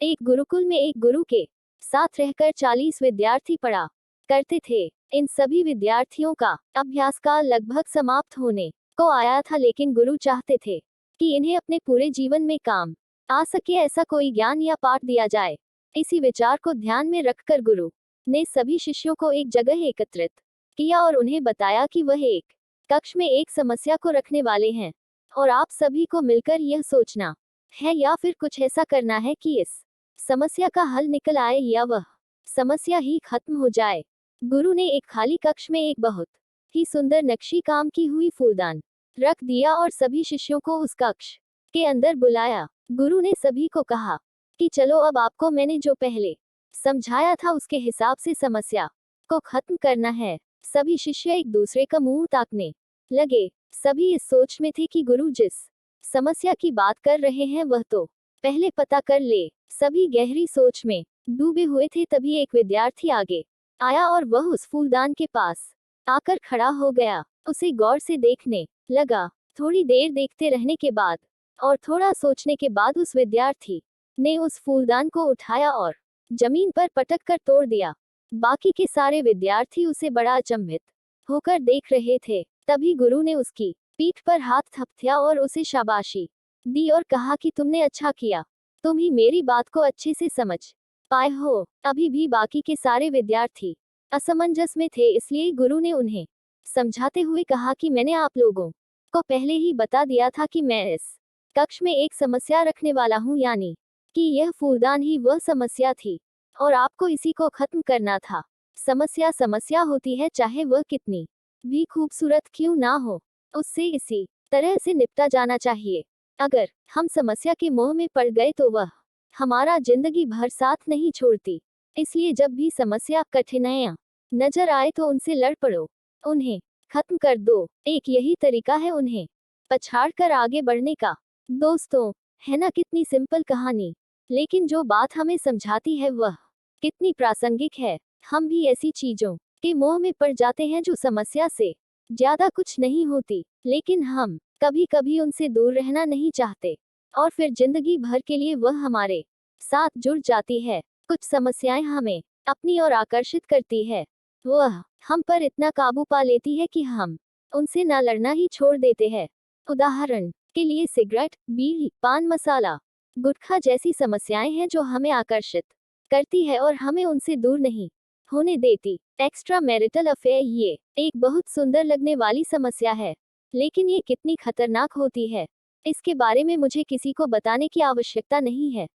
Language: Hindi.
एक गुरुकुल में एक गुरु के साथ रहकर 40 विद्यार्थी पढ़ा करते थे। इन सभी विद्यार्थियों का अभ्यास काल लगभग समाप्त होने को आया था, लेकिन गुरु चाहते थे कि इन्हें अपने पूरे जीवन में काम आ सके ऐसा कोई ज्ञान या पाठ दिया जाए। इसी विचार को ध्यान में रखकर गुरु ने सभी शिष्यों को एक जगह एकत्रित किया और उन्हें बताया कि वह एक कक्ष में एक समस्या को रखने वाले हैं और आप सभी को मिलकर यह सोचना है या फिर कुछ ऐसा करना है कि इस समस्या का हल निकल आए या वह समस्या ही खत्म हो जाए। गुरु ने एक खाली कक्ष में एक बहुत ही सुंदर नक्शी काम की हुई फूलदान रख दिया और सभी शिष्यों को उस कक्ष के अंदर बुलाया। गुरु ने सभी को कहा कि चलो अब आपको मैंने जो पहले समझाया था उसके हिसाब से समस्या को खत्म करना है। सभी शिष्य एक दूसरे का मुंह ताकने लगे। सभी इस सोच में थे कि गुरु जिस समस्या की बात कर रहे हैं वह तो पहले पता कर ले। सभी गहरी सोच में डूबे हुए थे, तभी एक विद्यार्थी आगे आया और वह उस फूलदान के पास आकर खड़ा हो गया। उसे गौर से देखने लगा। थोड़ी देर देखते रहने के बाद और थोड़ा सोचने के बाद उस विद्यार्थी ने उस फूलदान को उठाया और जमीन पर पटक कर तोड़ दिया। बाकी के सारे विद्यार्थी उसे बड़ा अचंभित होकर देख रहे थे। तभी गुरु ने उसकी पीठ पर हाथ थपथाया और उसे शाबाशी दी और कहा कि तुमने अच्छा किया, तुम ही मेरी बात को अच्छे से समझ पाए हो। अभी भी बाकी के सारे विद्यार्थी असमंजस में थे, इसलिए गुरु ने उन्हें समझाते हुए कहा कि मैंने आप लोगों को पहले ही बता दिया था कि मैं इस कक्ष में एक समस्या रखने वाला हूँ, यानी कि यह फूलदान ही वह समस्या थी और आपको इसी को खत्म करना था। समस्या समस्या होती है, चाहे वह कितनी भी खूबसूरत क्यों ना हो, उससे इसी तरह से निपटा जाना चाहिए। अगर हम समस्या के मोह में पड़ गए तो वह हमारा जिंदगी भर साथ नहीं छोड़ती। इसलिए जब भी समस्या कठिनाइयां नजर आए तो उनसे लड़ पड़ो, उन्हें खत्म कर दो। एक यही तरीका है उन्हें पछाड़ कर आगे बढ़ने का। दोस्तों, है ना कितनी सिंपल कहानी, लेकिन जो बात हमें समझाती है वह कितनी प्रासंगिक है। हम भी ऐसी चीजों के मोह में पड़ जाते हैं जो समस्या से ज्यादा कुछ नहीं होती, लेकिन हम कभी कभी उनसे दूर रहना नहीं चाहते और फिर जिंदगी भर के लिए वह हमारे साथ जुड़ जाती है। कुछ समस्याएं हमें अपनी ओर आकर्षित करती है, वह हम पर इतना काबू पा लेती है कि हम उनसे ना लड़ना ही छोड़ देते हैं। उदाहरण के लिए सिगरेट, बीड़ी, पान मसाला, गुटखा जैसी समस्याएं हैं जो हमें आकर्षित करती है और हमें उनसे दूर नहीं होने देती। एक्स्ट्रा मैरिटल अफेयर ये एक बहुत सुंदर लगने वाली समस्या है, लेकिन ये कितनी खतरनाक होती है इसके बारे में मुझे किसी को बताने की आवश्यकता नहीं है।